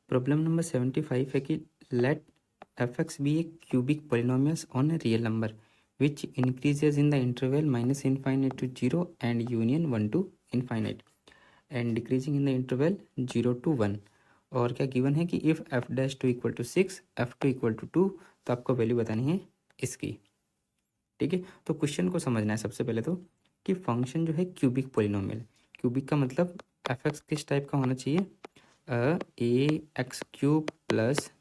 Problem number 75 है कि let f x be a cubic polynomials on a real number which increases in the interval minus infinite to zero and union 1 to infinite and decreasing in the interval 0 to 1। और क्या given है कि if f dash two equal to 6 f two equal to 2, तो आपको value बतानी है इसकी। ठीक है, तो क्वेश्चन को समझना है सबसे पहले तो कि फंक्शन जो है क्यूबिक पोलिनोमियल, क्यूबिक का मतलब एफ एक्स किस टाइप का होना चाहिए, A X cube plus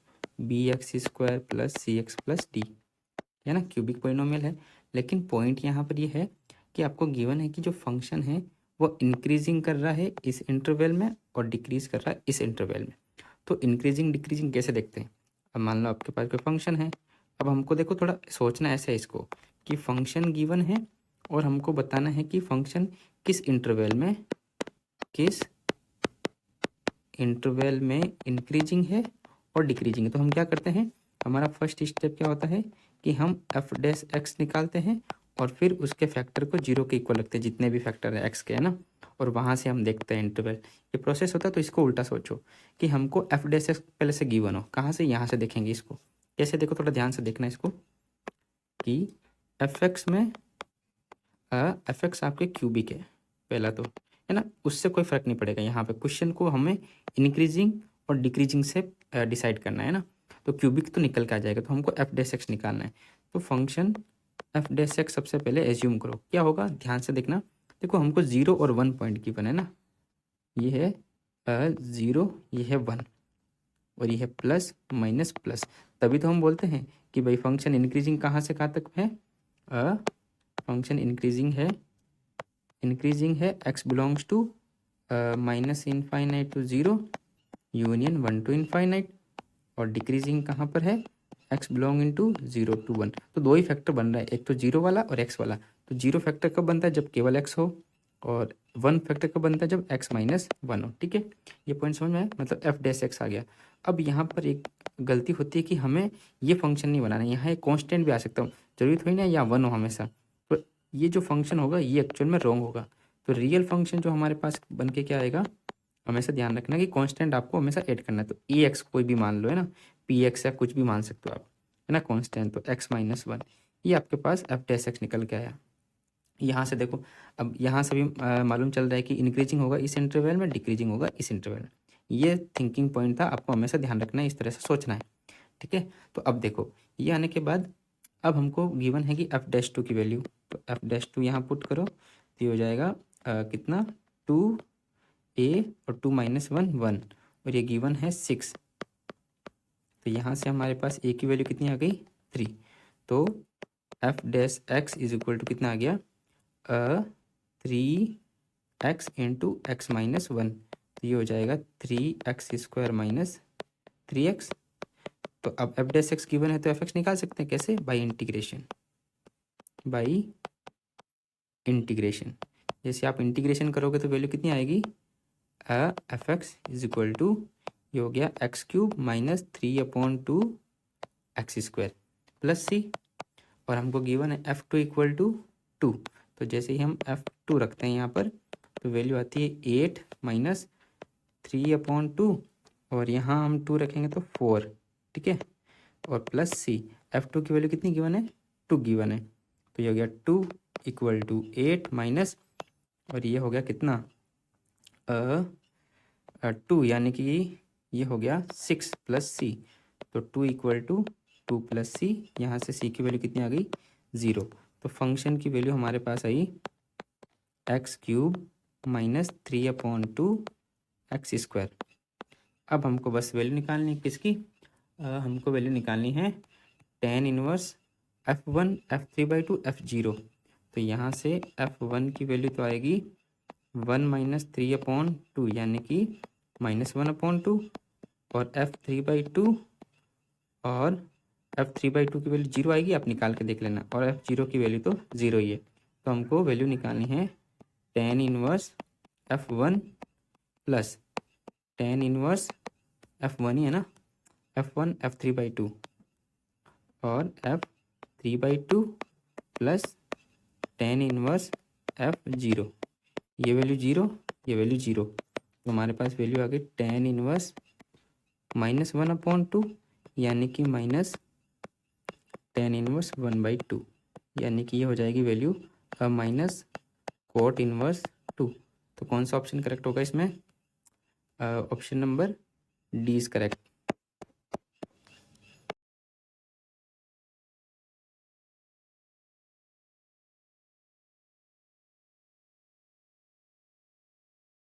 B X square plus C X plus D, है ना, क्यूबिक पोलिनोमियल है। लेकिन पॉइंट यहाँ पर ये है कि आपको गिवन है कि जो फंक्शन है वो इंक्रीजिंग कर रहा है इस इंटरवल में और डिक्रीज कर रहा है इस इंटरवल में। तो इंक्रीजिंग डिक्रीजिंग कैसे देखते हैं, अब मान लो आपके पास कोई फंक्शन है, अब हमको देखो थोड़ा सोचना ऐसा है इसको कि फंक्शन गिवन है और हमको बताना है कि फंक्शन किस इंटरवल में इंक्रीजिंग है और डिक्रीजिंग है। तो हम क्या करते हैं, हमारा फर्स्ट स्टेप क्या होता है कि हम एफ डैश एक्स निकालते हैं और फिर उसके फैक्टर को जीरो के इक्वल रखते हैं, जितने भी फैक्टर है एक्स के, है ना, और वहाँ से हम देखते हैं इंटरवल। ये प्रोसेस होता है। तो इसको उल्टा सोचो कि हमको एफ डैश एक्स पहले से गिवन हो, कहाँ से, यहाँ से देखेंगे इसको। कैसे देखो, थोड़ा ध्यान से देखना इसको कि एफ एक्स में एफ एक्स आपके क्यूबिक है पहला तो, है ना, उससे कोई फ़र्क नहीं पड़ेगा। यहाँ पे क्वेश्चन को हमें इंक्रीजिंग और डिक्रीजिंग से डिसाइड करना है ना, तो क्यूबिक तो निकल के आ जाएगा, तो हमको एफ डैश एक्स निकालना है। तो फंक्शन एफ डैश एक्स सबसे पहले एज्यूम करो, क्या होगा ध्यान से देखना। देखो हमको 0 और 1 पॉइंट गिवन है ना, ये है 0, ये है 1 और ये है प्लस माइनस प्लस। तभी तो हम बोलते हैं कि भाई फंक्शन इंक्रीजिंग कहाँ से कहाँ तक है, फंक्शन इंक्रीजिंग है x belongs to minus infinite to 0 union 1 to infinite, और डिक्रीजिंग कहाँ पर है, x belonging to 0 to 1। तो दो ही फैक्टर बन रहा है, एक तो 0 वाला और एक्स वाला। तो 0 फैक्टर कब बनता है, जब केवल एक्स हो, और 1 फैक्टर कब बनता है, जब एक्स माइनस 1 हो। ठीक है, ये पॉइंट समझ में आया, मतलब एफ डैश एक्स आ गया। अब यहाँ पर एक गलती होती है कि हमें ये फंक्शन नहीं बनाना है, यहाँ एक कॉन्स्टेंट भी आ सकता हूँ, जरूरी थोड़ी ना या 1 हो हमेशा। तो ये जो फंक्शन होगा ये एक्चुअल में रॉन्ग होगा। तो रियल फंक्शन जो हमारे पास बन के क्या आएगा, हमेशा ध्यान रखना कि कांस्टेंट आपको हमेशा ऐड करना है। तो ए एक्स कोई भी मान लो, है ना, पी एक्स या कुछ भी मान सकते हो आप, है ना, कांस्टेंट। तो एक्स माइनस 1, ये आपके पास एफ डैश एक्स निकल के आया। यहाँ से देखो, अब यहाँ से भी मालूम चल रहा है कि इंक्रीजिंग होगा इस इंटरवल में, डिक्रीजिंग होगा इस इंटरवल में। ये थिंकिंग पॉइंट था, आपको हमेशा ध्यान रखना है, इस तरह से सोचना है। ठीक है, तो अब देखो ये आने के बाद अब हमको गिवन है कि एफ डैश टू की वैल्यू, तो एफ डैश टू यहाँ पुट करो तो ये हो जाएगा कितना, 2 ए और 2 माइनस 1 1, और ये गिवन है 6। तो यहाँ से हमारे पास ए की वैल्यू कितनी आ गई, 3। तो f dash x is equal to कितना आ गया, 3x इंटू एक्स माइनस 1। तो ये हो जाएगा 3x स्क्वायर माइनस 3x। तो अब एफ डैश एक्स गिवन है तो एफ एक्स निकाल सकते हैं, कैसे, बाई इंटीग्रेशन। जैसे आप इंटीग्रेशन करोगे तो वैल्यू कितनी आएगी, F X is equal to, ये हो गया X cube minus 3/2 X square plus C, और हमको गिवन है एफ टू इक्वल टू 2। तो जैसे ही हम एफ टू रखते हैं यहाँ पर तो वैल्यू आती है 8 माइनस 3/2, और यहाँ हम 2 रखेंगे तो 4। ठीक है, और प्लस सी, एफ टू की वैल्यू कितनी गिवन है, 2 गिवन है। तो ये हो गया 2 इक्वल टू 8 माइनस, और ये हो गया कितना, 2, यानी कि ये हो गया 6 प्लस सी। तो 2 इक्वल टू 2 प्लस सी, यहाँ से सी की वैल्यू कितनी आ गई, 0। तो फंक्शन की वैल्यू हमारे पास आई X cube minus 3/2 X square. अब हमको बस वैल्यू निकालनी है किसकी, हमको वैल्यू निकालनी है tan inverse f1 f3/2 f0। तो यहाँ से f1 की वैल्यू तो आएगी 1 माइनस 3/2, यानी कि -1/2, और f3/2, और f3/2 की वैल्यू 0 आएगी, आप निकाल के देख लेना, और f0 की वैल्यू तो 0 ही है। तो हमको वैल्यू निकालनी है tan inverse f1 plus tan inverse f1 ही है ना, f1 f3/2, और f3/2 plus tan inverse f0। ये वैल्यू 0, ये वैल्यू 0, तो हमारे पास वैल्यू आ गई tan इनवर्स -1/2 यानी कि -tan−1/2 यानी कि ये हो जाएगी वैल्यू माइनस cot−2। तो कौन सा ऑप्शन करेक्ट होगा इसमें? Option number D is correct.